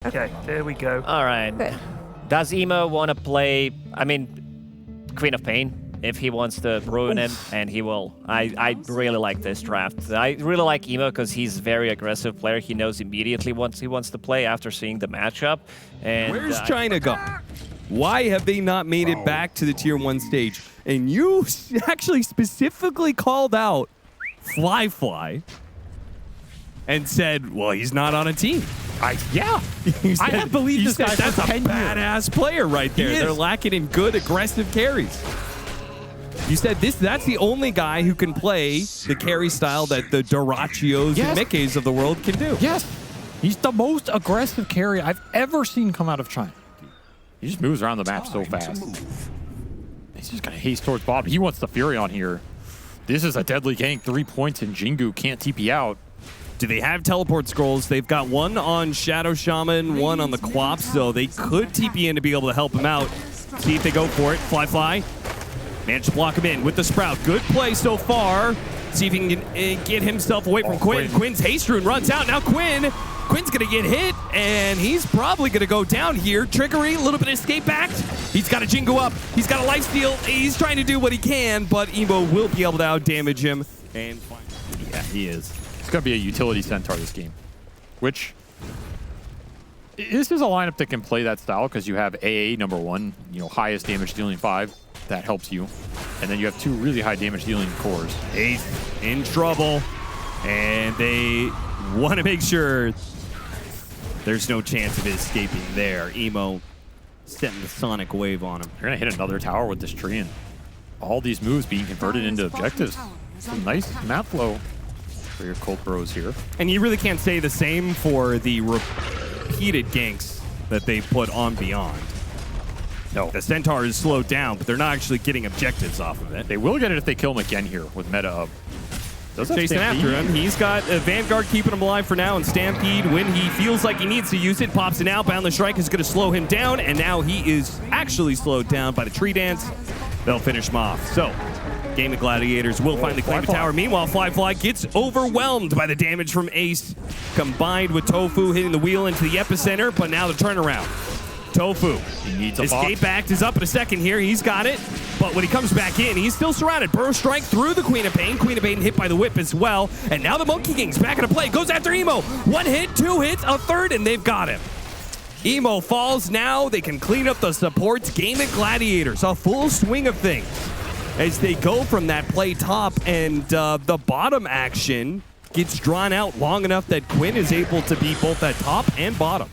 Okay, there we go. All right. Good. Does Emo want to play, I mean, Queen of Pain? If he wants to ruin him, and he will. I really like this draft. I really like Emo because he's a very aggressive player. He knows immediately what he wants to play after seeing the matchup. And where's China gone? Why have they not made it back to the Tier 1 stage? And you actually specifically called out Fly and said, well, he's not on a team. Yeah. You said, I have believed this guy that's for a 10 years. badass player right there. They're lacking in good, aggressive carries. You said that's the only guy who can play the carry style that the Dorachios and Mikkeys of the world can do. Yes. He's the most aggressive carry I've ever seen come out of China. He just moves around the map so fast. He's just going to haste towards bottom. He wants the Fury on here. This is a deadly gank. 3 points, and Jingu can't TP out. Do they have teleport scrolls? They've got one on Shadow Shaman, one on the Quap, so they could TP in to be able to help him out. See if they go for it. Fly. Managed to block him in with the Sprout. Good play so far. See if he can get himself away from Quinn. Quinn's haste rune runs out. Now Quinn's going to get hit, and he's probably going to go down here. Trickery, a little bit of escape act. He's got a Jingu up. He's got a lifesteal. He's trying to do what he can, but Emo will be able to outdamage him. And yeah, he is. It's going to be a utility Centaur this game, which this is a lineup that can play that style because you have AA, number 1, highest damage dealing 5. That helps you. And then you have 2 really high damage dealing cores. Ace in trouble, and they want to make sure there's no chance of it escaping there. Emo setting the Sonic Wave on him. You're going to hit another tower with this tree, and all these moves being converted into objectives. Some nice map flow for your Cult Bros here. And you really can't say the same for the repeated ganks that they put on Beyond. No, the Centaur is slowed down, but they're not actually getting objectives off of it. They will get it if they kill him again here with Meta up. Chasing after him. He's got a Vanguard keeping him alive for now, and Stampede, when he feels like he needs to use it, pops it out. Boundless Strike is going to slow him down, and now he is actually slowed down by the Tree Dance. They'll finish him off. So, Gaimin Gladiators will finally claim the tower. Meanwhile, Fly gets overwhelmed by the damage from Ace, combined with Tofu hitting the wheel into the epicenter, but now the turnaround. Tofu. He needs a Escape Act is up in a second here. He's got it. But when he comes back in, he's still surrounded. Burrow Strike through the Queen of Pain. Queen of Pain hit by the whip as well. And now the Monkey King's back into play. Goes after Emo. 1 hit, 2 hits, a third, and they've got him. Emo falls now. They can clean up the supports. Gaimin Gladiators, a full swing of things as they go from that play top, and the bottom action gets drawn out long enough that Quinn is able to be both at top and bottom.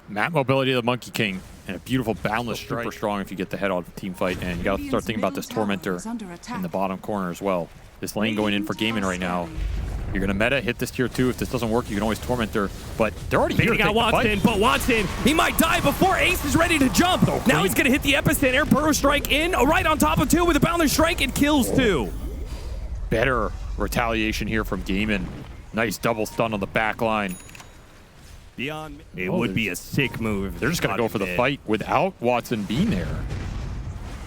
Map mobility of the Monkey King and a beautiful Boundless Strike. Super strong if you get the head on the team fight, and you got to start thinking about this Tormentor in the bottom corner as well. This lane going in for Gaimin right now. You're going to meta, hit this tier 2. If this doesn't work, you can always Tormentor, but they're already here to take the fight. But Watson, he might die before Ace is ready to jump. Now he's going to hit the epicenter. Burrow Strike in, right on top of 2 with a Boundless Strike. It kills 2. Better retaliation here from Gaimin. Nice double stun on the back line. Beyond, it would be a sick move. They're just going to go for the fight without Watson being there.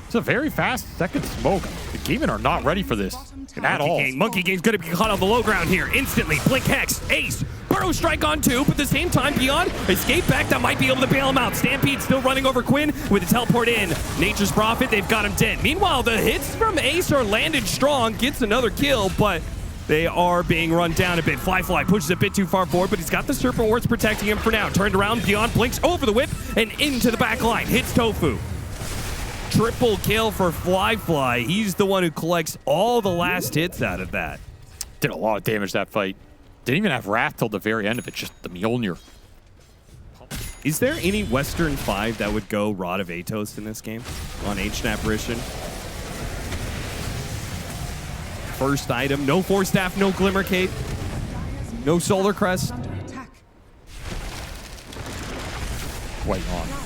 It's a very fast second smoke. The Gaimin are not ready for this at all. Monkey King's going to be caught on the low ground here. Instantly, Blink Hex, Ace, Burrow Strike on 2, but at the same time, Beyond, escape back that might be able to bail him out. Stampede still running over Quinn with the teleport in. Nature's Prophet, they've got him dead. Meanwhile, the hits from Ace are landed strong, gets another kill, but they are being run down a bit. Fly pushes a bit too far forward, but he's got the Serpent Wards protecting him for now. Turned around, Beyond blinks over the whip and into the back line. Hits Tofu. Triple kill for Fly. He's the one who collects all the last hits out of that. Did a lot of damage that fight. Didn't even have Wrath till the very end of it, just the Mjolnir. Is there any Western 5 that would go Rod of Atos in this game on Ancient Apparition? First item, no Force Staff, no Glimmer Cape, no Solar Crest. Whitemon.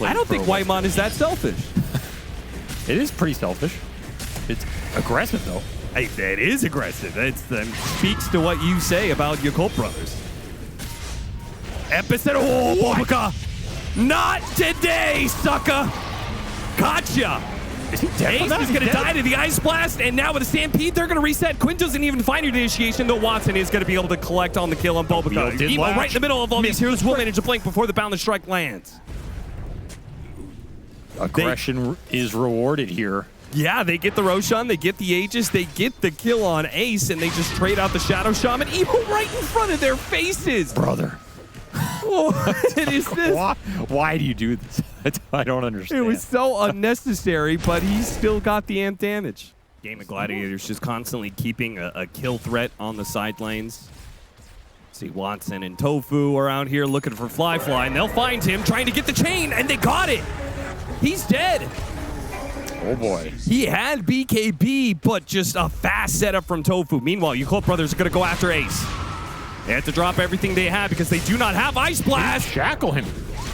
I don't think Whitemon is that selfish. It is pretty selfish. It's aggressive, though. Hey, that is aggressive. That speaks to what you say about Yakult brothers. Epicenter. Oh, Bulbaka. Not today, sucker. Gotcha. Is he dead? Ace is going to die to the Ice Blast, and now with a Stampede, they're going to reset. Quinn doesn't even find your initiation, though Watson is going to be able to collect on the kill on Bulbaca. Emo right in the middle of all these heroes will manage to blink before the Boundless Strike lands. Aggression is rewarded here. Yeah, they get the Roshan, they get the Aegis, they get the kill on Ace, and they just trade out the Shadow Shaman. Emo right in front of their faces. Brother. What is this? Why do you do this? I don't understand. It was so unnecessary, but he still got the amp damage. Gaimin Gladiators just constantly keeping a kill threat on the side lanes. See Watson and Tofu are out here looking for Fly, and they'll find him trying to get the chain, and they got it. He's dead. Oh boy. He had BKB, but just a fast setup from Tofu. Meanwhile, Yakult brothers are going to go after Ace. They have to drop everything they have because they do not have Ice Blast. Shackle him.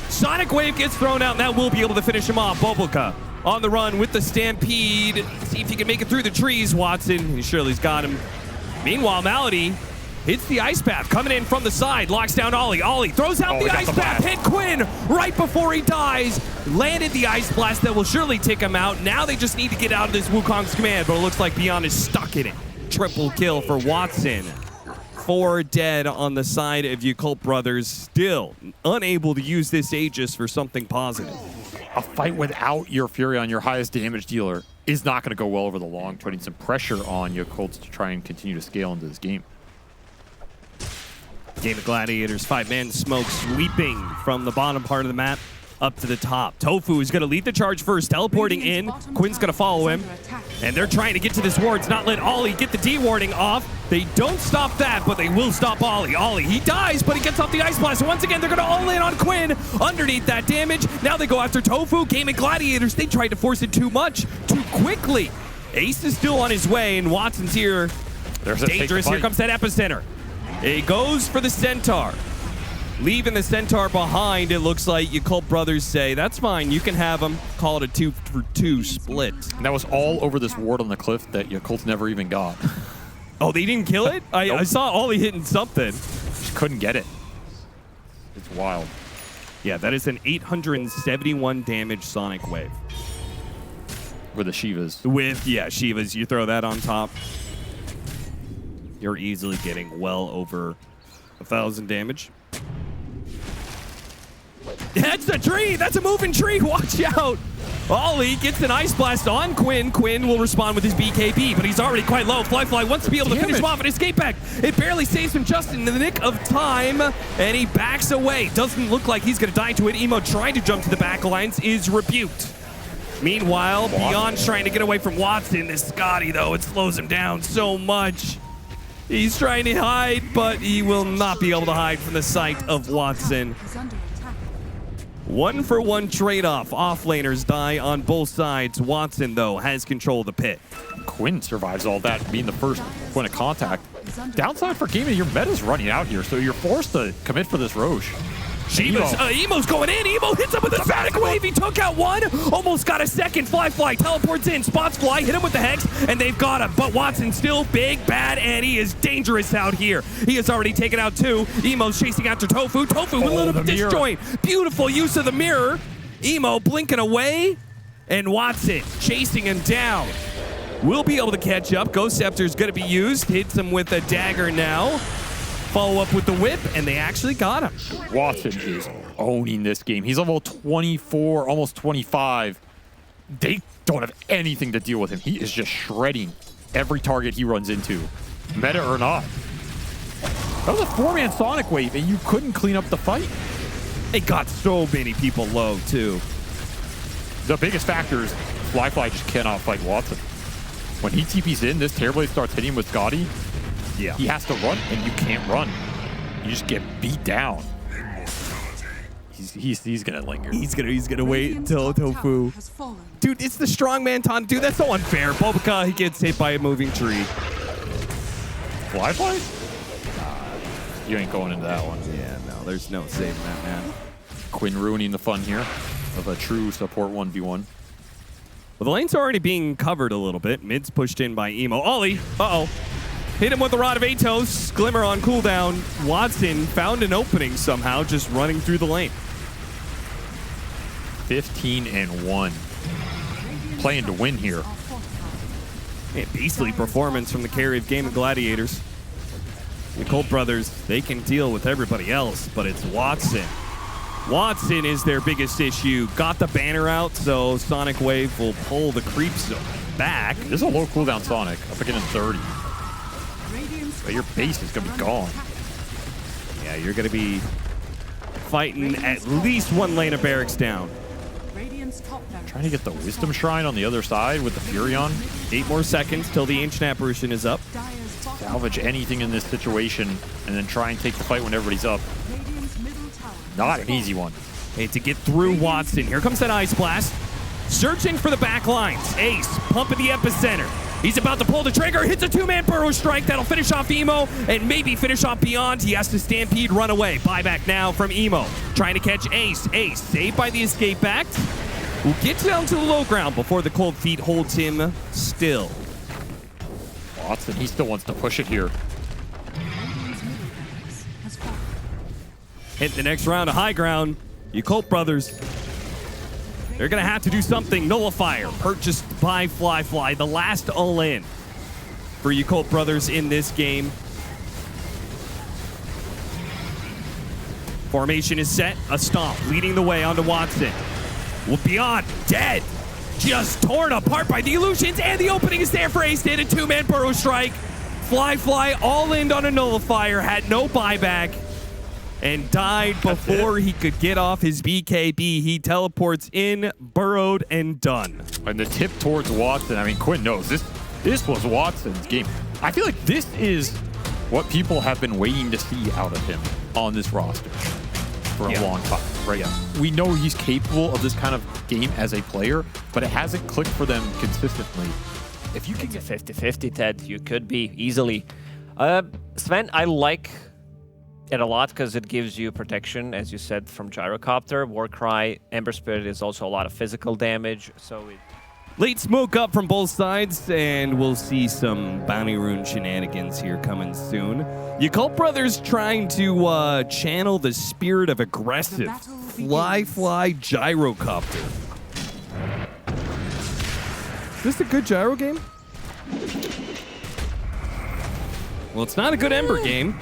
Sonic Wave gets thrown out, and that will be able to finish him off. Bulbaca on the run with the Stampede. See if he can make it through the trees, Watson. He surely's got him. Meanwhile, Malady hits the Ice Path, coming in from the side, locks down Ollie. Ollie throws out the Ice Path, hit Quinn right before he dies. Landed the Ice Blast that will surely take him out. Now they just need to get out of this Wukong's command, but it looks like Beyond is stuck in it. Triple kill for Watson. 4 dead on the side of Yakult brothers, still unable to use this Aegis for something positive. A fight without your Furion, your highest damage dealer, is not going to go well over the long, putting some pressure on Yakult to try and continue to scale into this game. Gaimin Gladiators, 5-man smoke sweeping from the bottom part of the map up to the top. Tofu is going to lead the charge first, teleporting in. Quinn's going to follow him. And they're trying to get to this ward. It's not let Ollie get the D-warding off. They don't stop that, but they will stop Ollie. Ollie, he dies, but he gets off the Ice Blast. And once again, they're going to all in on Quinn underneath that damage. Now they go after Tofu. Gaimin Gladiators, they tried to force it too much, too quickly. Ace is still on his way, and Watson's here. There's dangerous. Here comes that epicenter. It goes for the Centaur. Leaving the Centaur behind, it looks like Yakult brothers say, that's fine, you can have him. Call it a 2-for-2 split. And that was all over this ward on the cliff that Yakult never even got. Oh, they didn't kill it? I saw Ollie hitting something. Just couldn't get it. It's wild. Yeah, that is an 871 damage Sonic Wave. With the Shivas. Shivas, you throw that on top. You're easily getting well over 1,000 damage. That's a tree! That's a moving tree! Watch out! Ollie gets an Ice Blast on Quinn. Quinn will respond with his BKB, but he's already quite low. Fly wants to be able to finish him off and escape back. It barely saves him just in the nick of time, and he backs away. Doesn't look like he's going to die to it. Emo trying to jump to the back lines is rebuked. Meanwhile, Beyond's trying to get away from Watson. This Scotty, though, it slows him down so much. He's trying to hide, but he will not be able to hide from the sight of Watson. 1-for-1 trade-off. Offlaners die on both sides. Watson, though, has control of the pit. Quinn survives all that, being the first point of contact. Downside for Gaimin, your meta's running out here, so you're forced to commit for this Roche. Emo's going in. Emo hits him with a Sonic Wave. He took out one. Almost got a second. Fly teleports in. Spots Fly. Hit him with the Hex, and they've got him. But Watson still big, bad, and he is dangerous out here. He has already taken out 2. Emo's chasing after Tofu. Tofu with a little disjoint. Beautiful use of the mirror. Emo blinking away, and Watson chasing him down. Will be able to catch up. Ghost Scepter is going to be used. Hits him with a dagger now. Follow up with the whip, and they actually got him. Watson is owning this game. He's level 24, almost 25. They don't have anything to deal with him. He is just shredding every target he runs into, meta or not. That was a 4-man Sonic Wave, and you couldn't clean up the fight. They got so many people low, too. The biggest factor is Fly just cannot fight Watson. When he TPs in, this Terrorblade starts hitting him with Scotty. Yeah. He has to run, and you can't run. You just get beat down. He's gonna linger. He's gonna wait until Tofu. Dude, it's the strongman taunt. Dude, that's so unfair. Bulbaca, he gets hit by a moving tree. Fly? You ain't going into that one. Yeah, no, there's no saving that, man. Quinn ruining the fun here of a true support 1v1. Well, the lane's already being covered a little bit. Mid's pushed in by Emo. Ollie, hit him with the Rod of Atos. Glimmer on cooldown. Watson found an opening somehow, just running through the lane. 15-1. playing to win here. Man, beastly performance from the carry of Gaimin Gladiators. The Yakult brothers, they can deal with everybody else, but it's Watson. Watson is their biggest issue. Got the banner out, so Sonic Wave will pull the creep zone back. This is a low cooldown Sonic, up again in 30. But your base is going to be gone. Yeah, you're going to be fighting at least one lane of barracks down. Trying to get the Wisdom Shrine on the other side with the Furion. 8 more seconds till the Ancient Apparition is up. Salvage anything in this situation and then try and take the fight when everybody's up. Not an easy one. Hey, to get through Watson. Here comes that Ice Blast. Searching for the back lines. Ace pumping the epicenter. He's about to pull the trigger. Hits a 2-man burrow strike. That'll finish off Emo and maybe finish off Beyond. He has to stampede, run away. Buyback now from Emo. Trying to catch Ace. Ace saved by the escape act. Will get down to the low ground before the cold feet holds him still. Watson, he still wants to push it here. Hit the next round of high ground. Yakult brothers, they're going to have to do something. Nullifier, purchased by Fly, the last all-in for Yakult brothers in this game. Formation is set. A stomp leading the way onto Watson. Well, Beyond, dead. Just torn apart by the illusions, and the opening is there for Ace. Did a 2-man burrow strike. Fly all in on a nullifier, had no buyback, and died before he could get off his BKB. He teleports in, burrowed, and done. And the tip towards Watson, I mean, Quinn knows this was Watson's game. I feel like this is what people have been waiting to see out of him on this roster for a long time, right? Yeah. We know he's capable of this kind of game as a player, but it hasn't clicked for them consistently. If you can get 50-50, Ted, you could be easily. Sven, I like it a lot because it gives you protection, as you said, from Gyrocopter. Warcry, Ember Spirit is also a lot of physical damage, so it... Late smoke up from both sides, and we'll see some Bounty Rune shenanigans here coming soon. Yakult brothers trying to channel the spirit of aggressive. Fly Gyrocopter. Is this a good gyro game? Well, it's not a good Ember game.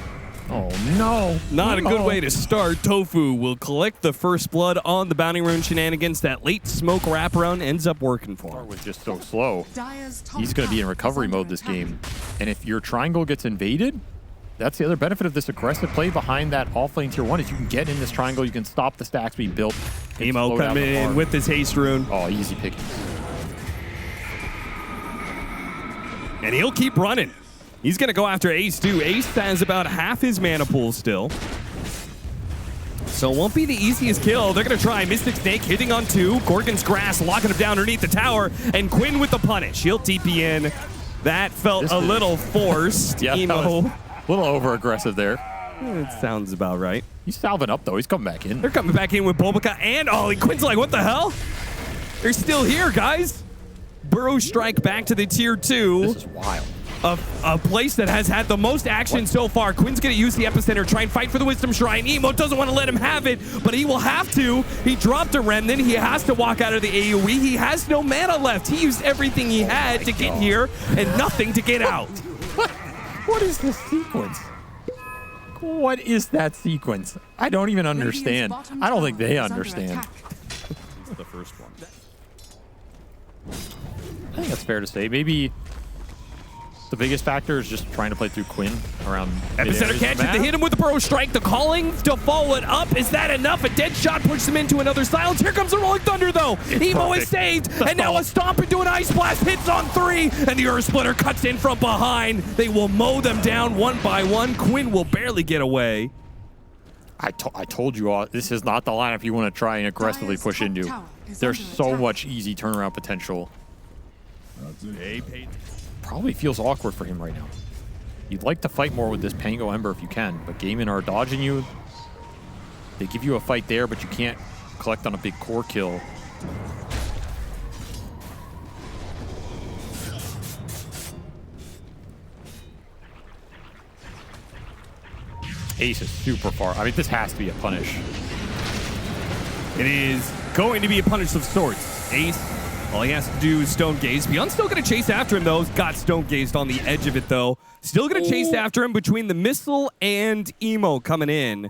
Oh, no. Not a good way to start. Tofu will collect the first blood on the Bounty Rune shenanigans. That late smoke wraparound ends up working for him. Was just so slow. He's going to be in recovery mode this game. And if your triangle gets invaded, that's the other benefit of this aggressive play behind that off-lane tier 1 is you can get in this triangle, you can stop the stacks being built. Emo coming in with his haste rune. Oh, easy pickings. And he'll keep running. He's going to go after Ace, too. Ace has about half his mana pool still. So it won't be the easiest kill. They're going to try Mystic Snake hitting on 2. Gorgon's Grass locking him down underneath the tower. And Quinn with the punish. He'll TP in. That felt a little forced. Yeah, Emo. a little over-aggressive there. It sounds about right. He's salving up, though. He's coming back in. They're coming back in with Bulbaka and Ollie. Quinn's like, what the hell? They're still here, guys. Burrow strike back to the tier 2. This is wild. A place that has had the most action so far. Quinn's going to use the epicenter, try and fight for the Wisdom Shrine. Emo doesn't want to let him have it, but he will have to. He dropped a Remnant. He has to walk out of the AoE. He has no mana left. He used everything he had to get here and nothing to get out. What is this sequence? What is that sequence? I don't even understand. I don't think they understand. This is the first one. I think that's fair to say. Maybe the biggest factor is just trying to play through Quinn around Epicenter catches to hit him with the Burrow Strike. The calling to follow it up. Is that enough? A dead shot pushes him into another silence. Here comes the Rolling Thunder, though. Emo is saved. And now a stomp into an Ice Blast. Hits on 3. And the Earth Splitter cuts in from behind. They will mow them down one by one. Quinn will barely get away. I told you all, this is not the lineup you want to try and aggressively push into. There's so much easy turnaround potential. Probably feels awkward for him right now. You'd like to fight more with this Pango Ember if you can, but Gaimin are dodging you. They give you a fight there, but you can't collect on a big core kill. Ace is super far. I mean, this has to be a punish. It is going to be a punish of sorts. Ace All he has to do is Stone Gaze. Beyond's still going to chase after him, though. Got Stone Gazed on the edge of it, though. Still going to chase after him between the missile and Emo coming in.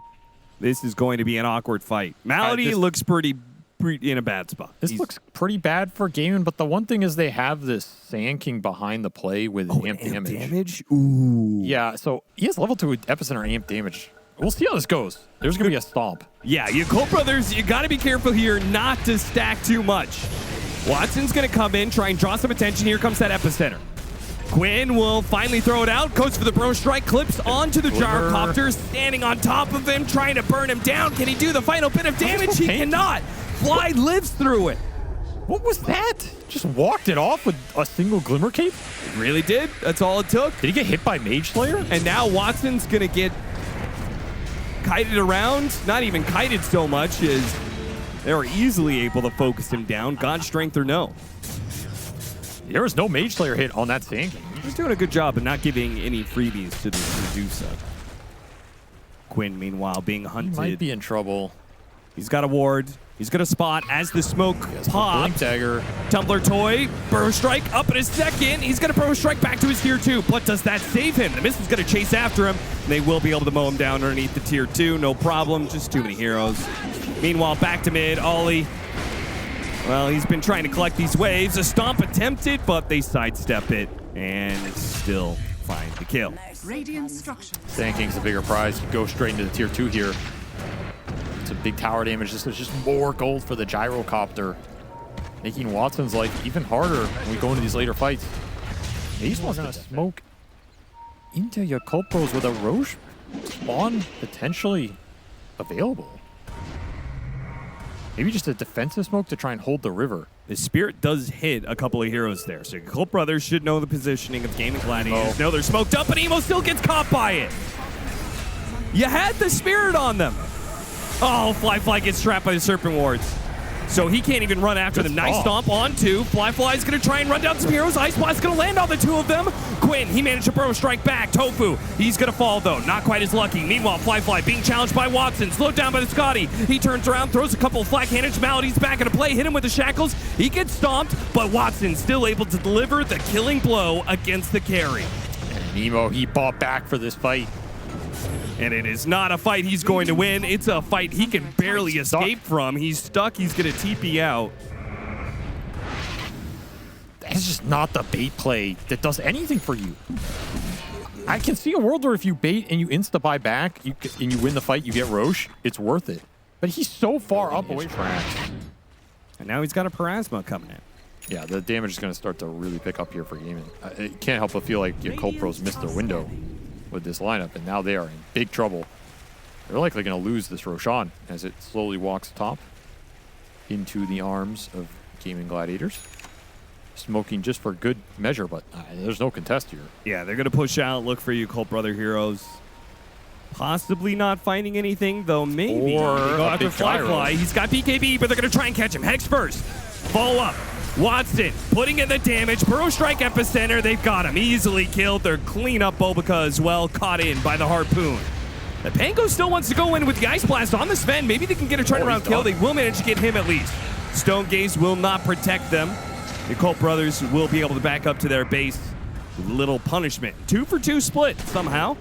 This is going to be an awkward fight. Malady looks pretty in a bad spot. This looks pretty bad for Gaimin, but the one thing is they have this Sand King behind the play with amp damage. Ooh. Yeah, so he has level 2 Epicenter amp damage. We'll see how this goes. There's going to be a stomp. Yeah, Yakult brothers, you got to be careful here not to stack too much. Watson's going to come in, try and draw some attention. Here comes that Epicenter. Quinn will finally throw it out, goes for the Bro Strike, clips onto the Gyrocopter, standing on top of him, trying to burn him down. Can he do the final bit of damage? He cannot. Fly lives through it. What was that? Just walked it off with a single Glimmer Cape? It really did. That's all it took. Did he get hit by Mage Slayer? And now Watson's going to get kited around. Not even kited so much as they were easily able to focus him down. God strength or no. There was no Mage Slayer hit on that Sand King. He's doing a good job of not giving any freebies to the Medusa. Quinn, meanwhile, being hunted. He might be in trouble. He's got a ward. He's going to spot as the smoke pops. Blink Dagger. Tumbler Toy, Burrow Strike up in a second. He's going to Burrow Strike back to his tier 2. But does that save him? The Mist is going to chase after him. And they will be able to mow him down underneath the tier 2. No problem. Just too many heroes. Meanwhile, back to mid. Ollie. Well, he's been trying to collect these waves. A stomp attempted, but they sidestep it. And still find the kill. Radiant structures. Sand King's the bigger prize. You go straight into the tier 2 here. It's a big tower damage. This is just more gold for the Gyrocopter, making Watson's life even harder when we go into these later fights. He's going to smoke into your Yakult with a Roche spawn potentially available. Maybe just a defensive smoke to try and hold the river. The Spirit does hit a couple of heroes there, so Yakult brothers should know the positioning of Gaimin Gladiators. No, they're smoked up, but Emo still gets caught by it. You had the Spirit on them. Oh, Fly gets trapped by the Serpent Wards. So he can't even run after them. Nice stomp on 2. Fly's going to try and run down some heroes. Ice Blast going to land on the 2 of them. Quinn, he managed to Burrow Strike back. Tofu, he's going to fall, though. Not quite as lucky. Meanwhile, Fly being challenged by Watson. Slowed down by the Scotty. He turns around, throws a couple of Flak Handage. Malady's back into play. Hit him with the Shackles. He gets stomped, but Watson still able to deliver the killing blow against the carry. And Nemo, he bought back for this fight. And it is not a fight he's going to win. It's a fight he can barely escape from. He's stuck. He's going to TP out. That's just not the bait play that does anything for you. I can see a world where if you bait and you insta-buy back and you win the fight, you get Roche, it's worth it. But he's so far up away from tracks. And now he's got a Parasma coming in. Yeah, the damage is going to start to really pick up here for Gaimin. It can't help but feel like Yakult Pros missed their window with this lineup, and now they are in big trouble. They're likely going to lose this Roshan as it slowly walks top into the arms of Gaimin Gladiators. Smoking just for good measure, but there's no contest here. Yeah, they're going to push out, look for Yakult brother heroes. Possibly not finding anything, though maybe. Or go after Fly. He's got BKB, but they're going to try and catch him. Hex first. Follow up. Watson putting in the damage. Burrow Strike Epicenter. They've got him. Easily killed. They're clean up Bobica as well. Caught in by the Harpoon. The Pango still wants to go in with the Ice Blast on the Sven. Maybe they can get a turnaround kill. They will manage to get him at least. Stone Gaze will not protect them. The Yakult brothers will be able to back up to their base with little punishment. 2 for 2 split somehow.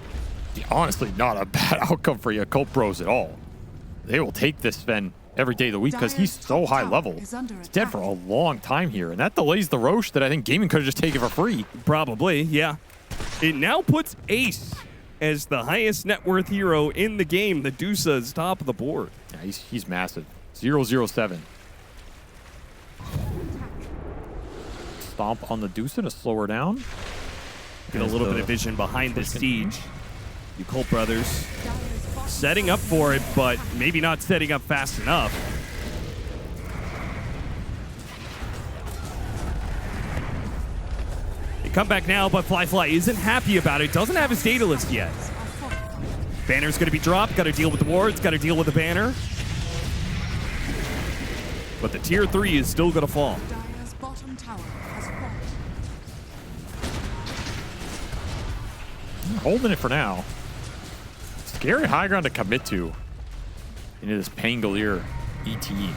Honestly, not a bad outcome for Yakult Bros at all. They will take this Sven every day of the week because he's so high level. He's dead for a long time here, and that delays the Roche that I think Gaimin could have just taken for free. Probably, yeah. It now puts Ace as the highest net worth hero in the game. The Dusa is top of the board. Yeah, he's massive. 007. Stomp on the Dusa to slow her down. Get a little bit of vision behind the siege. Yakult brothers setting up for it, but maybe not setting up fast enough. They come back now, but Fly isn't happy about it. Doesn't have his data list yet. Banner's going to be dropped. Got to deal with the wards. Got to deal with the banner. But the tier 3 is still going to fall. Holding it for now. Scary high ground to commit to into this Pangolier ETE.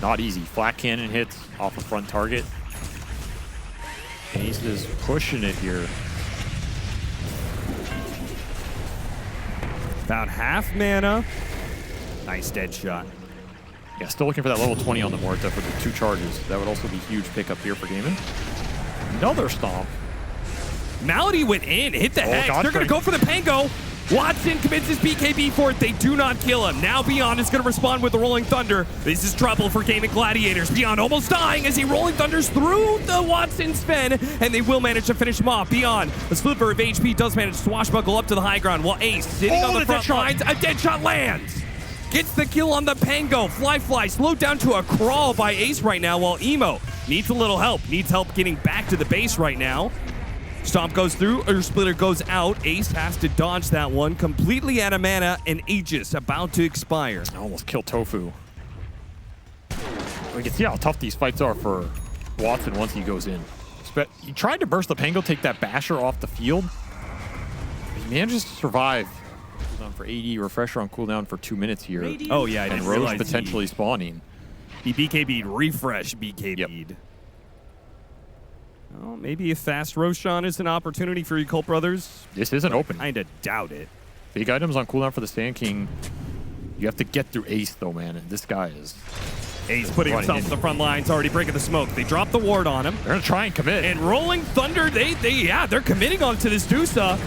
Not easy. Flat cannon hits off a front target. Ace is pushing it here. About half mana. Nice dead shot. Yeah, still looking for that level 20 on the Morta for the 2 charges. That would also be huge pickup here for Gaimin. Another stomp. Malady went in, hit the hex. They're going to go for the Pango. Watson commits his BKB for it. They do not kill him. Now Beyond is going to respond with the Rolling Thunder. This is trouble for Gaimin Gladiators. Beyond almost dying as he Rolling Thunders through the Watson Sven, and they will manage to finish him off. Beyond, a sliver of HP does manage to swashbuckle up to the high ground, while Ace, sitting on the front lines, a dead shot lands. Gets the kill on the Pango. Fly slowed down to a crawl by Ace right now, while Emo needs a little help. Needs help getting back to the base right now. Stomp goes through, or Splitter goes out. Ace has to dodge that one. Completely out of mana, and Aegis about to expire. I almost killed Tofu. We can see how tough these fights are for Watson once he goes in. He tried to burst the Pango, take that Basher off the field. He manages to survive. Cooldown for 80, refresher on cooldown for 2 minutes here. Oh yeah, I and didn't Roche realize potentially spawning. He BKB'd, refresh BKB'd. Yep. Well, maybe a fast Roshan is an opportunity for Yakult brothers. This isn't open. Kinda doubt it. Big items on cooldown for the Sand King. You have to get through Ace though, man. And this guy is... Ace putting himself in the front lines, already breaking the smoke. They drop the ward on him. They're gonna try and commit. And Rolling Thunder, they're committing onto this Dusa.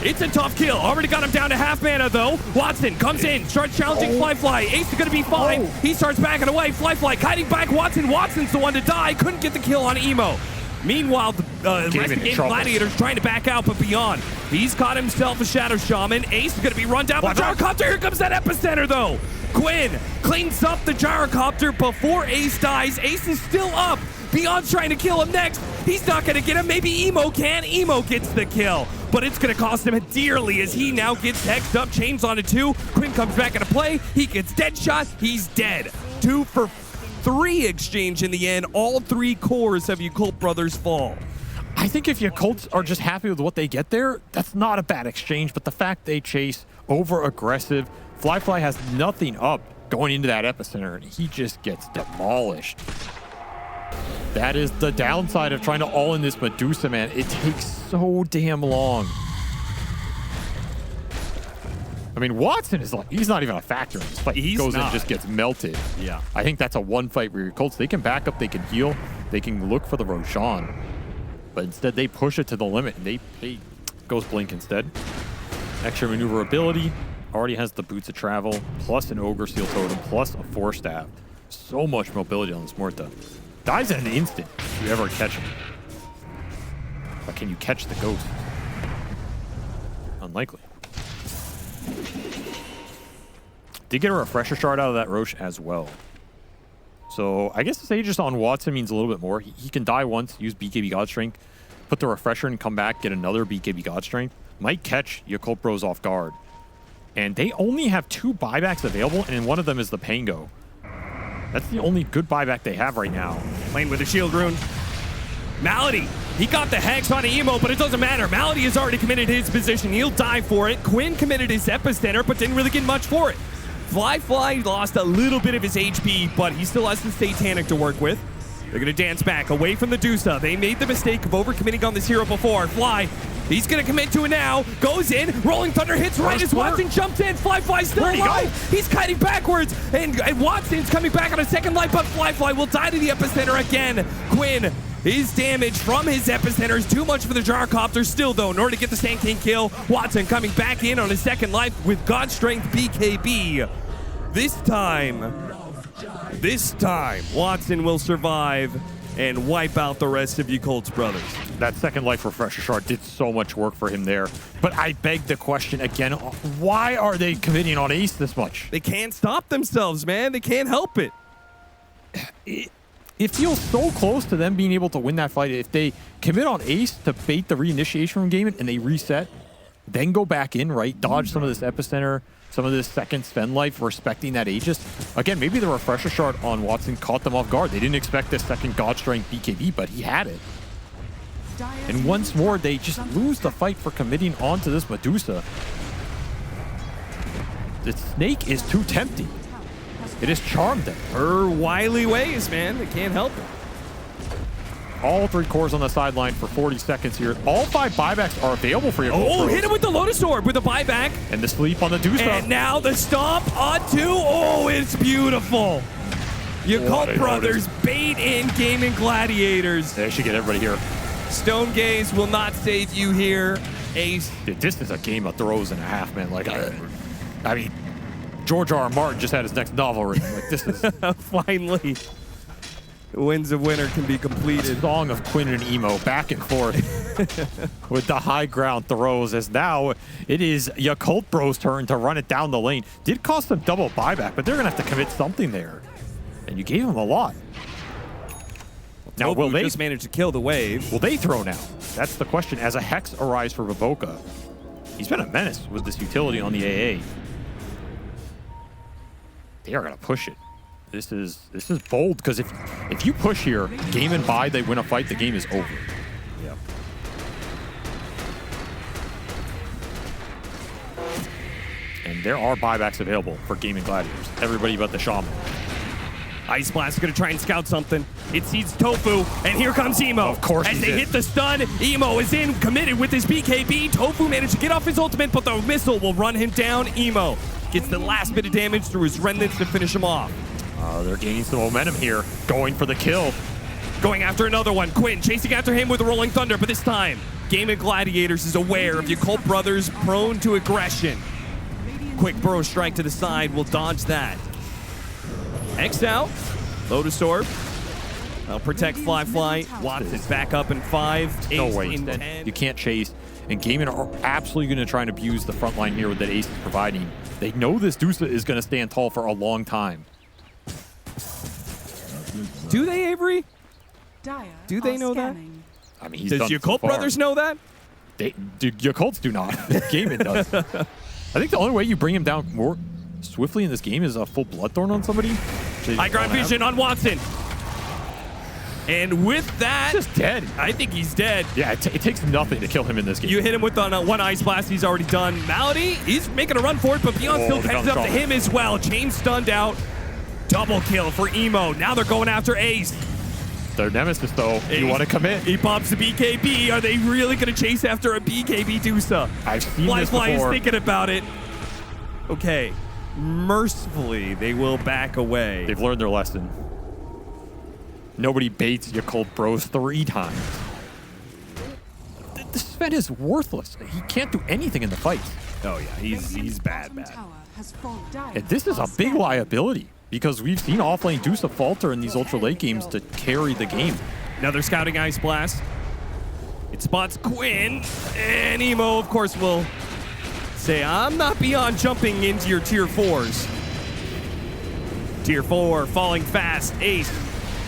It's a tough kill. Already got him down to half mana though. Watson comes in, starts challenging Fly. Ace is gonna be fine. He starts backing away. Fly kiting back Watson. Watson's the one to die. Couldn't get the kill on Emo. Meanwhile, the rest of the Gaimin Gladiators trying to back out, but Beyond, he's caught himself a Shadow Shaman. Ace is going to be run down by the Gyrocopter. Here comes that Epicenter, though. Quinn cleans up the Gyrocopter before Ace dies. Ace is still up. Beyond's trying to kill him next. He's not going to get him. Maybe Emo can. Emo gets the kill, but it's going to cost him dearly as he now gets hexed up, chains onto 2. Quinn comes back into play. He gets dead shot. He's dead. 2 for 3 exchange in the end. All 3 cores of Yakult brothers fall. I think if Yakults are just happy with what they get there, that's not a bad exchange, but the fact they chase over-aggressive, Fly has nothing up going into that Epicenter, and he just gets demolished. That is the downside of trying to all-in this Medusa, man. It takes so damn long. I mean, Watson is like, he's not even a factor in this fight. He goes in and just gets melted. Yeah. I think that's a one fight for your Colts. They can back up, they can heal, they can look for the Roshan. But instead, they push it to the limit, and they goes Blink instead. Extra maneuverability, already has the Boots of Travel, plus an Ogre Seal Totem, plus a Force Staff. So much mobility on this Morta. Dies in an instant if you ever catch him. But can you catch the Ghost? Unlikely. Did get a refresher shard out of that Roche as well. So I guess the Aegis on Watson means a little bit more. He can die once, use BKB God Strength, put the refresher and come back, get another BKB God Strength. Might catch Yakult Bros off guard. And they only have 2 buybacks available, and one of them is the Pango. That's the only good buyback they have right now. Playing with a shield rune. Malady, he got the Hex on Emo, but it doesn't matter. Malady has already committed his position. He'll die for it. Quinn committed his Epicenter, but didn't really get much for it. Fly lost a little bit of his HP, but he still has the Satanic to work with. They're going to dance back away from the Dusa. They made the mistake of overcommitting on this hero before. Fly, he's going to commit to it now. Goes in. Rolling Thunder hits right as Watson jumps in. Fly still alive. He's kiting backwards. And Watson's coming back on a second life, but Fly will die to the Epicenter again. Quinn, his damage from his Epicenter is too much for the Gyrocopter. Still, though, in order to get the Sand King kill, Watson coming back in on his second life with God Strength BKB. This time, Watson will survive and wipe out the rest of Yakult's brothers. That second life refresher shard did so much work for him there. But I beg the question again, why are they committing on Ace this much? They can't stop themselves, man. They can't help it. It feels so close to them being able to win that fight. If they commit on Ace to bait the reinitiation from Gaimin and they reset, then go back in, right? Dodge some of this Epicenter, some of this second Sven life, respecting that Aegis. Again, maybe the refresher shard on Watson caught them off guard. They didn't expect this second God Strength BKB, but he had it. And once more, they just lose the fight for committing onto this Medusa. The Snake is too tempting. It has charmed them. Her wily ways, man. They can't help it. All 3 cores on the sideline for 40 seconds here. All 5 buybacks are available for you. Oh, hit him with the Lotus Orb with a buyback. And the sleep on the Deuce. And now the stomp on 2. Oh, it's beautiful. Yakult brothers bait in Gaimin Gladiators. They should get everybody here. Stone Gaze will not save you here. Ace. Dude, this is a game of throws and a half, man. Like, I mean, George R. R. Martin just had his next novel written. Like, this is... Finally. Wins of Winter can be completed. Song of Quinn and Emo back and forth with the high ground throws, as now it is Yakult Bro's turn to run it down the lane. Did cost them double buyback, but they're going to have to commit something there. And you gave them a lot. Now, will they just manage to kill the wave? Will they throw now? That's the question. As a Hex arrives for Baboka, he's been a menace with this utility on the AA. They are going to push it. This is bold, because if you push here, game and buy, they win a fight, the game is over. Yep. And there are buybacks available for Gaimin Gladiators. Everybody but the Shaman. Ice Blast is going to try and scout something. It sees Tofu, and here comes Emo. Of course as they hit the stun, Emo is in, committed with his BKB. Tofu managed to get off his ultimate, but the missile will run him down. Emo gets the last bit of damage through his remnants to finish him off. They're gaining some momentum here, going for the kill. Going after another one. Quinn chasing after him with a Rolling Thunder, but this time, Gaimin Gladiators is aware of Yakult brothers prone to aggression. Quick burrow strike to the side will dodge that. X out. Lotus Orb. I'll protect Fly. Watts is back up in 5. No Ace way. in 10. You can't chase. And Gaimin are absolutely going to try and abuse the front line here with that Ace is providing. They know this Deuce is going to stand tall for a long time. Do they, Avery? Do they know that? I mean, he's Does done Yakult so far. brothers know that? Yakults do not. Gaimin does. I think the only way you bring him down more swiftly in this game is a full Bloodthorn on somebody. High ground vision on Watson. And with that, he's just dead. I think he's dead. Yeah, it takes nothing to kill him in this game. You hit him with one Ice Blast, he's already done. Malady, he's making a run for it, but Beyond still catches up to him as well. Chain stunned out. Double kill for Emo. Now they're going after Ace. Their nemesis, though. Ace. You want to commit? He pops the BKB. Are they really going to chase after a BKB Dusa? I've seen this before. Fly is thinking about it. Okay. Mercifully, they will back away. They've learned their lesson. Nobody baits Yakult Bros 3 times. This Sven is worthless. He can't do anything in the fight. Oh, yeah. He's bad. And this is a big liability, because we've seen offlane Dusa falter in these ultra late games to carry the game. Another scouting Ice Blast. It spots Quinn, and Emo, of course, will say, I'm not beyond jumping into your tier 4s. Tier 4, falling fast. Ace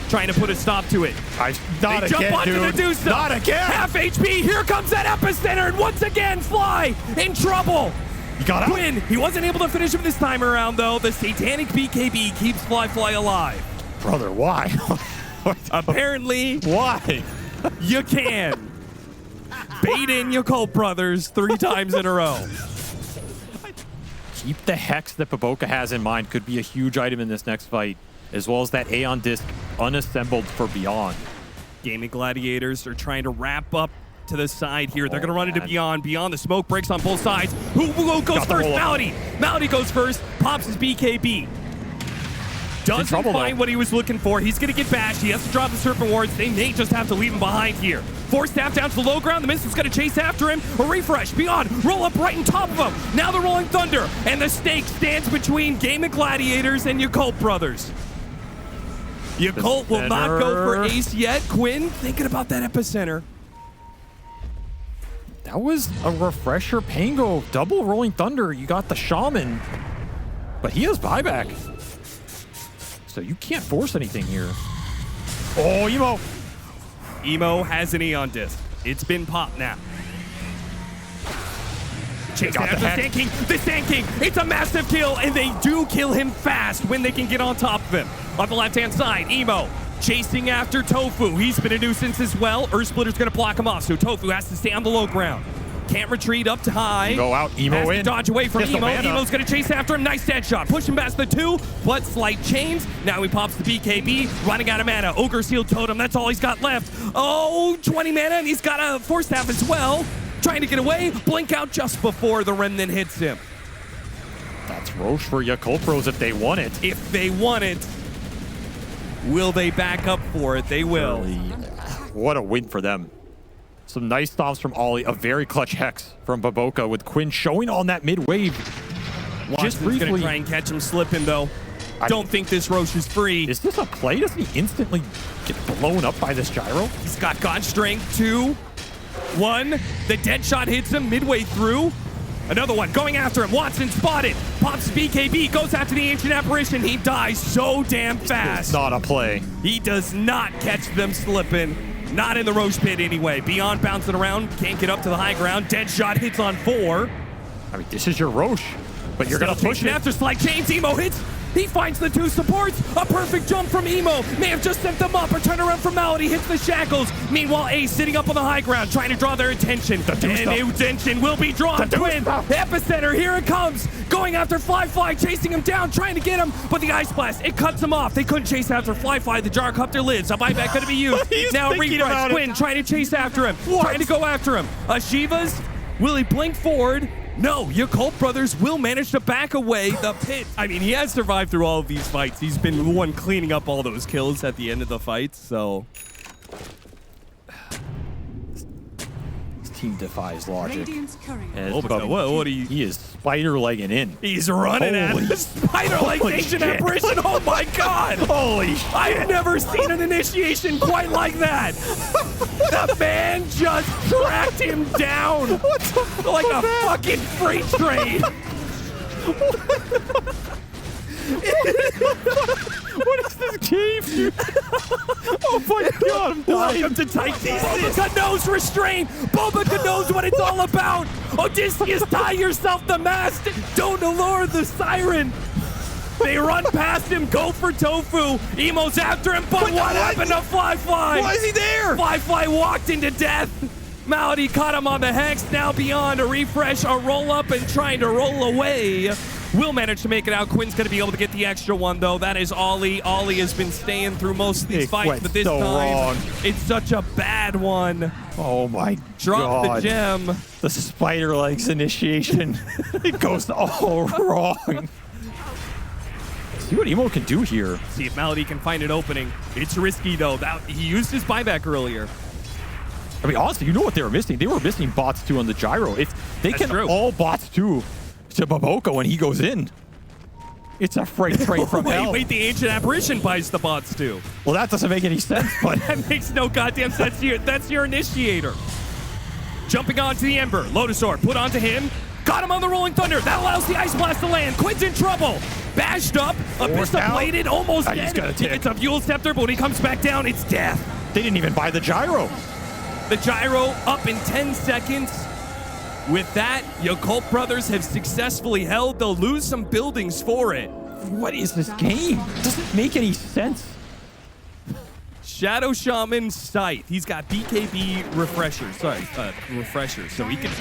trying to put a stop to it. Not they again, jump onto dude. the Deuce. Not again. Half HP. Here comes that epicenter, and once again, Fly in trouble. You got out. Quinn, he wasn't able to finish him this time around, though. The satanic BKB keeps Fly alive. Brother, why? Apparently, why? You can. Bait in Yakult brothers 3 times in a row. Keep the Hex that Baboka has in mind. Could be a huge item in this next fight, as well as that Aeon Disc unassembled for Beyond. Gaimin Gladiators are trying to wrap up to the side here. They're going to run into Beyond. Beyond, the smoke breaks on both sides. Who goes first? Malady. Malady goes first, pops his BKB. Doesn't find what he was looking for. He's going to get bashed. He has to drop the Serpent Wards. They may just have to leave him behind here. Force staff down to the low ground. The missile's going to chase after him. A refresh. Beyond, roll up right on top of him. Now they're rolling Thunder. And the stake stands between Gaimin Gladiators and Yakult brothers. Yakult will not go for Ace yet. Quinn thinking about that epicenter. That was a refresher. Pango, double Rolling Thunder. You got the Shaman, but he has buyback. So you can't force anything here. Oh, Emo. Emo has an Aeon Disc. It's been popped now. Chase after the Sand King. The Sand King. It's a massive kill, and they do kill him fast when they can get on top of him. On the left-hand side, Emo chasing after Tofu. He's been a nuisance as well. Earth Splitter's going to block him off, so Tofu has to stay on the low ground. Can't retreat up to high. Go out, Emo Has to in. dodge away from Gets the Emo. mana. Emo's going to chase after him. Nice dead shot. Pushing past the 2. But slight chains. Now he pops the BKB. Running out of mana. Ogre Seal Totem. That's all he's got left. Oh, 20 mana. And he's got a Force Staff as well. Trying to get away. Blink out just before the Remnant hits him. That's Roche for Yakult Bros if they want it. If they want it, will they back up for it? They will. What a win for them. Some nice stomps from Ollie. A very clutch Hex from Baboka with Quinn showing on that mid wave. Just Watson's briefly. gonna try and catch him slipping though. Don't think this Roche is free. Is this a play? Doesn't he instantly get blown up by this gyro? He's got God Strength. 2, 1. The dead shot hits him midway through. Another one going after him. Watson spotted. Pops BKB. Goes after the Ancient Apparition. He dies so damn fast. It's not a play. He does not catch them slipping. Not in the Roche pit anyway. Beyond bouncing around. Can't get up to the high ground. Dead shot hits on 4. I mean, this is your Roche, but you're going to push it. After Slide Chains, Emo hits. He finds the 2 supports. A perfect jump from Emo. May have just sent them up. A turnaround from Malady hits the shackles. Meanwhile, Ace sitting up on the high ground, trying to draw their attention. And attention will be drawn. Twin Epicenter, here it comes. Going after Fly, chasing him down, trying to get him. But the Ice Blast, it cuts him off. They couldn't chase after Fly. The jar cupped their lids. A buyback going to be used. Now refresh. Quinn trying to chase after him. Trying to go after him. Shivas, will he blink forward? No, Yakult Brothers will manage to back away the pit. I mean, he has survived through all of these fights. He's been the one cleaning up all those kills at the end of the fight, so. This team defies logic. What are you? He is spider-legging in. He's running at the spider-like Ancient Apparition. Oh my god! Holy shit. I've never seen an initiation quite like that. The man just tracked him down like a fucking freight train. What is this game? Oh my god, I'm dying. Welcome to Titan. Bobica knows restraint. Bobica knows what it's all about. Odysseus, tie yourself the mast. Don't allure the siren. They run past him, go for Tofu. Emo's after him, but what happened to Fly? Why is he there? Fly walked into death. Malady caught him on the Hex. Now Beyond a refresh, a roll up, and trying to roll away. Will manage to make it out. Quinn's going to be able to get the extra one, though. That is Ollie. Ollie has been staying through most of these fights, but this time, it's such a bad one. Oh my Drop god. the gem. The spider legs initiation. It goes all wrong. See what Emo can do here. See if Malady can find an opening. It's risky, though. He used his buyback earlier. I mean, honestly, you know what they were missing? They were missing bots 2 on the gyro. If they That's can true. all bots 2 to Baboka when he goes in, it's a freight train from hell. Wait, the Ancient Apparition buys the bots too. Well, that doesn't make any sense, but That makes no goddamn sense. That's your initiator. Jumping onto the Ember. Lotusaur put onto him. Got him on the Rolling Thunder. That allows the Ice Blast to land. Quinn's in trouble. Bashed up. Abyssa bladed. Almost dead. He's got a tick. It's a Fuel Scepter, but when he comes back down, it's death. they didn't even buy the gyro. The gyro up in 10 seconds. With that, Yakult Brothers have successfully held. They'll lose some buildings for it. What is this game? It doesn't make any sense. Shadow Shaman Scythe. He's got BKB refreshers. Refreshers. So he can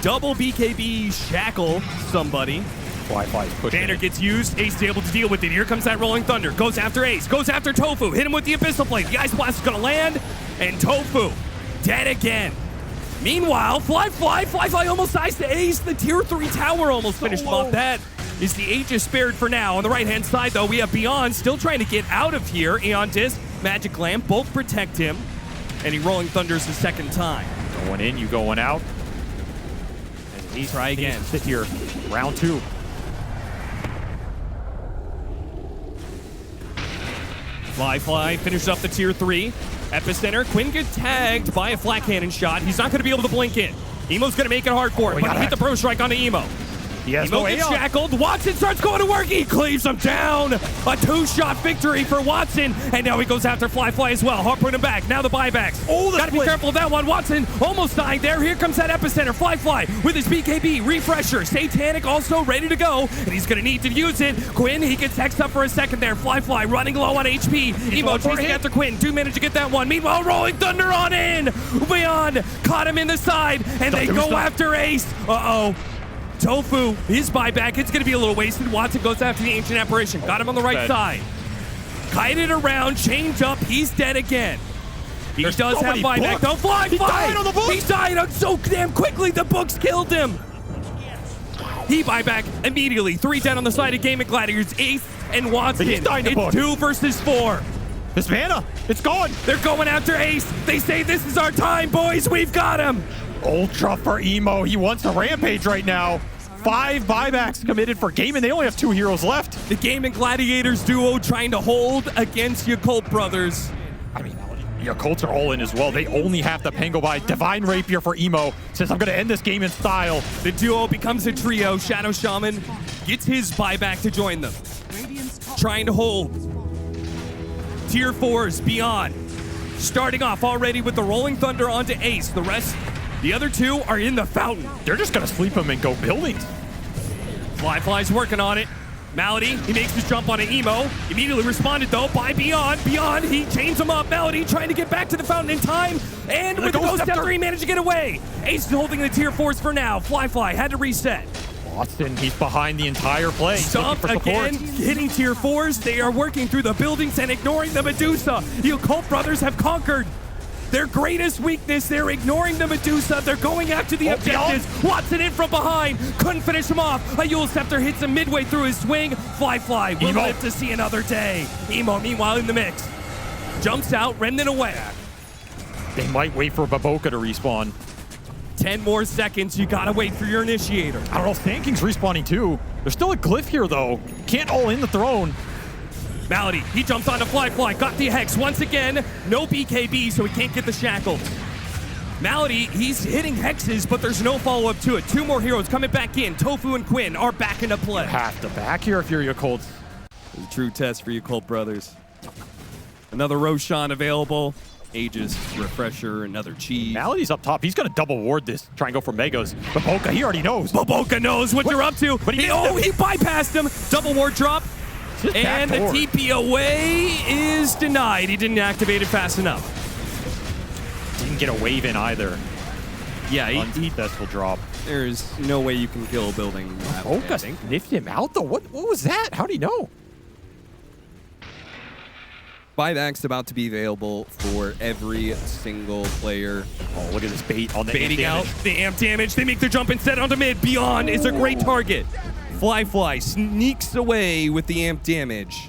double BKB shackle somebody. Fly's pushing. Banner gets used. Ace is able to deal with it. Here comes that Rolling Thunder. Goes after Ace. Goes after Tofu. Hit him with the Abyssal Blade. The Ice Blast is going to land. And Tofu dead again. Meanwhile, Fly almost dies to Ace. The tier 3 tower almost finished him off. That is the Aegis spared for now. On the right-hand side, though, we have Beyond still trying to get out of here. Aeon Disc, Magic Lamp, both protect him. And he Rolling Thunders the second time. Going in, you going out. And he try again. Sit here. Round 2. Fly finishes up the tier 3. Epicenter. Quinn gets tagged by a flat cannon shot. He's not going to be able to blink in. Emo's going to make it hard for him, but he hit the Bro Strike onto Emo. He has Emo no gets Aeon. shackled. Watson starts going to work. He cleaves him down. A two-shot victory for Watson. And now he goes after Fly as well. Hard putting him back. Now the buybacks. Oh, the Gotta be split. careful of that one. Watson almost dying there. Here comes that epicenter. Fly with his BKB. Refresher. Satanic also ready to go. And he's going to need to use it. Quinn, he gets hexed up for a second there. Fly running low on HP. Emo chasing after Quinn. 2 minutes to get that one. Meanwhile, Rolling Thunder on in. Beyond caught him in the side. And they go after Ace. Uh-oh. Tofu, his buyback, it's going to be a little wasted. Watson goes after the Ancient Apparition. Got him on the right side. Kited around, change up, he's dead again. He does have buyback. Don't fly! He died on the books! He died on so damn quickly, the books killed him! He buyback immediately. 3 down on the side of Gaimin Gladiators. Ace and Watson. He's dying to book. 2 versus 4. This mana, it's gone. They're going after Ace. They say this is our time, boys. We've got him. Ultra for Emo. He wants a rampage right now. 5 buybacks committed for Gaimin. They only have 2 heroes left. The Gaimin Gladiators duo trying to hold against Yakult brothers. I mean, Yakults are all in as well. They only have the Pango by. Divine Rapier for Emo. Says, I'm going to end this game in style. The duo becomes a trio. Shadow Shaman gets his buyback to join them. Trying to hold. Tier 4s beyond. Starting off already with the Rolling Thunder onto Ace. The rest, the other 2 are in the fountain. They're just going to sleep him and go buildings. Fly's working on it. Melody, he makes his jump on an Emo. Immediately responded though by Beyond. Beyond, he chains him up. Melody trying to get back to the fountain in time. And with the Ghost Scepter, he managed to get away. Ace is holding the tier 4s for now. Fly had to reset. Watson, he's behind the entire play. Stomp again, hitting tier 4s. They are working through the buildings and ignoring the Medusa. The Yakult brothers have conquered their greatest weakness. They're ignoring the Medusa. They're going after the objectives. Watson in from behind. Couldn't finish him off. A Yule Scepter hits him midway through his swing. Fly will live to see another day. Emo, meanwhile, in the mix. Jumps out, Remnant away. They might wait for Baboka to respawn. 10 more seconds. You gotta wait for your initiator. I don't know if Sand King's respawning too. There's still a glyph here though. Can't all in the throne. Malady, he jumps onto Fly. Got the Hex once again. No BKB, so he can't get the shackles. Malady, he's hitting hexes, but there's no follow-up to it. 2 more heroes coming back in. Tofu and Quinn are back into play. You have to back here if you're Yakult. A true test for Yakult brothers. Another Roshan available. Aegis, Refresher, another Chi. Malady's up top. He's going to double ward this. Try and go for Megas. Baboka, he already knows. Baboka knows what they're up to. But he bypassed him. Double ward drop. And the forward. TP away is denied. He didn't activate it fast enough. Didn't get a wave in either. Yeah, Unsuccessful drop. There's no way you can kill a building. Baboka sniffed him out though. What was that? How'd he know? Buyback's about to be available for every single player. Oh, look at this bait on the Baiting amp out damage. the amp damage. They make their jump instead onto mid. Beyond is a great target. Fly sneaks away with the amp damage.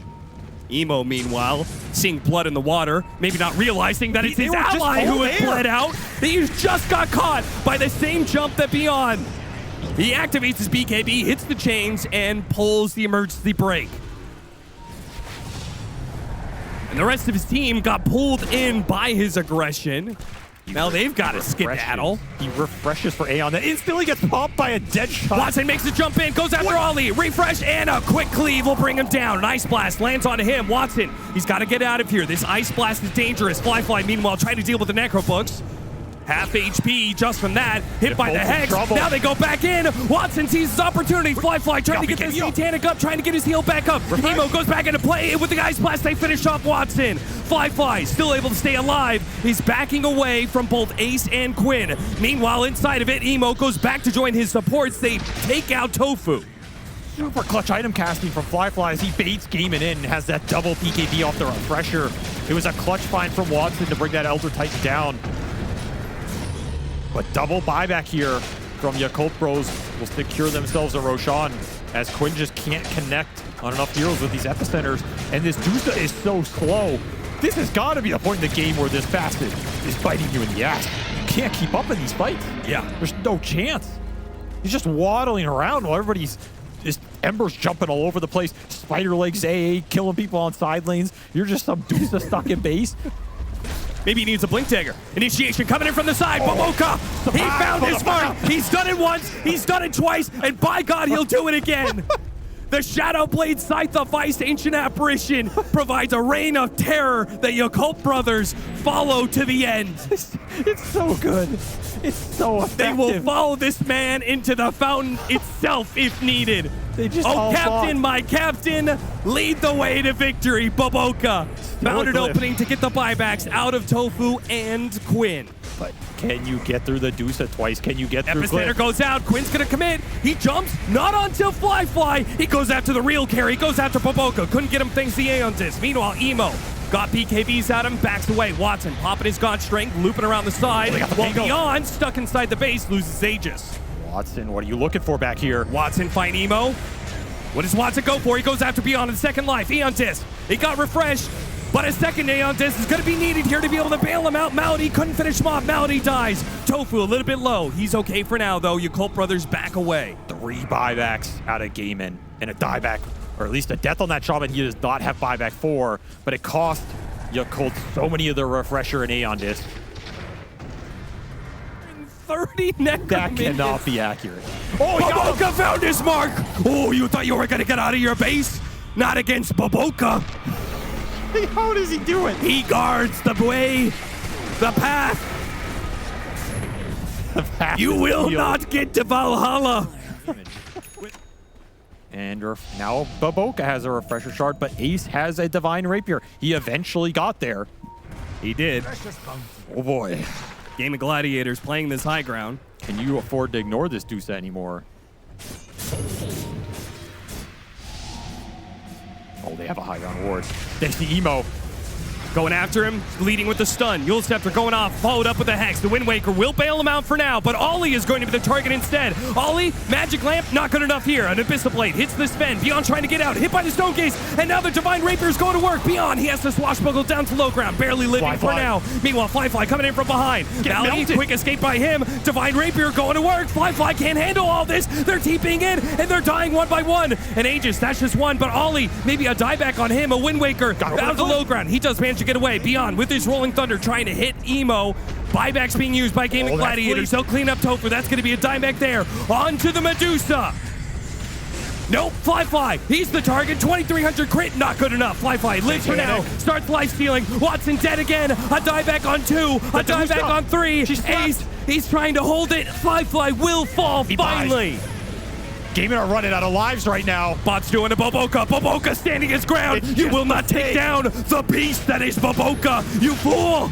Emo, meanwhile, seeing blood in the water, maybe not realizing that it's his ally who has bled out. He just got caught by the same jump that Beyond. He activates his BKB, hits the chains, and pulls the emergency brake. And the rest of his team got pulled in by his aggression. Now they've got to skedaddle. He refreshes for Aeon, then instantly gets popped by a dead shot. Watson makes the jump in, goes after Ollie. Refresh and a quick cleave will bring him down. An Ice Blast lands onto him. Watson, he's got to get out of here. This Ice Blast is dangerous. Fly, meanwhile, trying to deal with the Necrobooks. Half HP just from that. Hit by the Hex. Now they go back in. Watson sees his opportunity. Fly trying to get this Satanic up, trying to get his heal back up. Emo goes back into play with the Ice Blast. They finish off Watson. Fly still able to stay alive. He's backing away from both Ace and Quinn. Meanwhile, inside of it, Emo goes back to join his supports. They take out Tofu. Super clutch item casting from Fly as he baits Gaimin in, has that double PKB off the refresher. It was a clutch find from Watson to bring that Elder Titan down. But double buyback here from Yakult Bros will secure themselves a Roshan, as Quinn just can't connect on enough heroes with these epicenters. And this Dusa is so slow. This has got to be the point in the game where this bastard is biting you in the ass. You can't keep up in these fights. Yeah. There's no chance. He's just waddling around while everybody's just Ember's jumping all over the place. Spider legs AA, killing people on side lanes. You're just some Dusa stuck in base. Maybe he needs a blink dagger. Initiation coming in from the side. Boboka, he found his mark. He's done it once, he's done it twice, and by God, he'll do it again. The Shadow Blade Scythe of Ice Ancient Apparition provides a reign of terror that Yakult brothers follow to the end. It's so good. It's so effective. They will follow this man into the fountain itself if needed. They just oh, Captain, my Captain, lead the way to victory. Boboka found an opening to get the buybacks out of Tofu and Quinn. But can you get through the Dusa twice? Can you get through Epicenter goes out. Quinn's going to commit. He jumps. Not until Fly. He goes after the real carry. He goes after Boboka. Couldn't get him thanks to the Aeon Disc. Meanwhile, Emo got PKBs at him. Backs away. Watson popping his God Strength. Looping around the side. While Beyond, stuck inside the base, loses Aegis. Watson, what are you looking for back here? Watson fight Emo. What does Watson go for? He goes after Beyond in second life. Aeon Disc. He got refreshed. But a second Aeon Disc is going to be needed here to be able to bail him out. Malady couldn't finish him off. Malady dies. Tofu a little bit low. He's okay for now, though. Yakult brothers back away. 3 buybacks out of Gaimin and a dieback, or at least a death on that shaman. He does not have buyback 4, but it cost Yakult so many of the refresher and Aeon Disc. 30 neck. That cannot be accurate. Oh, Boboka found his mark. Oh, you thought you were going to get out of your base? Not against Boboka. How does he do it? He guards the way, the path. You will not get to Valhalla. And now Boboka has a refresher shard, but Ace has a divine rapier. He eventually got there. He did. Oh boy. Gaimin Gladiators playing this high ground. Can you afford to ignore this Dusa anymore? Oh, they have a high ground ward. There's the Emo. Going after him, leading with the stun. Yule Scepter going off, followed up with a Hex. The Wind Waker will bail him out for now, but Ollie is going to be the target instead. Ollie, Magic Lamp, not good enough here. An Abyssal Blade hits the Sven. Beyond trying to get out, hit by the Stone Gaze, and now the Divine Rapier is going to work. Beyond, he has to swashbuckle down to low ground, barely living for now. Meanwhile, Fly coming in from behind. Malady, quick escape by him. Divine Rapier going to work. Fly can't handle all this. They're TPing in, and they're dying one by one. And Aegis, that's just one, but Ollie, maybe a dieback on him. A Wind Waker out of the low ground. He does manage to get away. Beyond with his Rolling Thunder trying to hit Emo. Buybacks being used by Gaimin Gladiators. They'll clean up Tofu. That's going to be a dieback there. On to the Medusa. Nope, Fly. He's the target. 2300 crit, not good enough. Fly lives for now. Starts life stealing. Watson dead again. A dieback on 2. A dieback on 3. Ace, he's trying to hold it. Fly will fall finally. Gaimin are running out of lives right now. Bot's doing a Boboka. Boboka standing his ground. You will not take down the beast that is Boboka, you fool.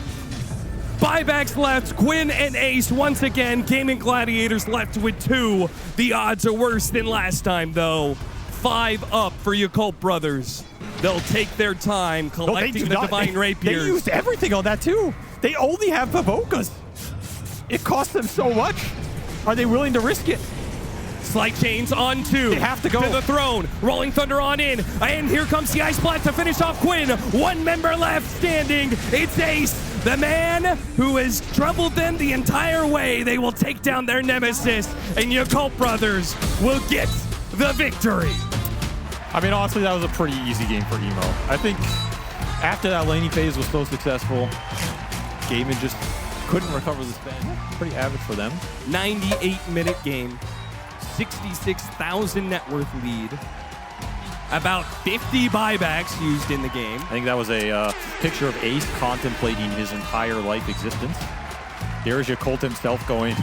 Buybacks left. Quinn and Ace once again. Gaimin Gladiators left with 2. The odds are worse than last time, though. 5 up for Yakult brothers. They'll take their time collecting the Divine Rapiers. They used everything on that, too. They only have Bobokas. It cost them so much. Are they willing to risk it? Slight chains on 2. They have to go to the throne. Rolling Thunder on in. And here comes the Ice Blast to finish off Quinn. 1 member left standing. It's Ace, the man who has troubled them the entire way. They will take down their nemesis. And Yakult brothers will get the victory. I mean, honestly, that was a pretty easy game for Emo. I think after that laning phase was so successful, Gaimin just couldn't recover the spend. Pretty average for them. 98-minute game. 66,000 net worth lead. About 50 buybacks used in the game. I think that was a picture of Ace contemplating his entire life existence. There's Yakult himself going,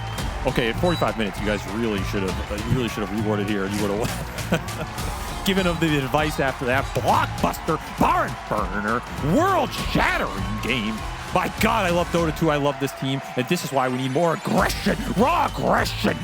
okay, at 45 minutes, you guys really should have rewarded here. You would have given him the advice after that blockbuster, barn burner, world-shattering game. My God, I love Dota 2. I love this team, and this is why we need more aggression, raw aggression.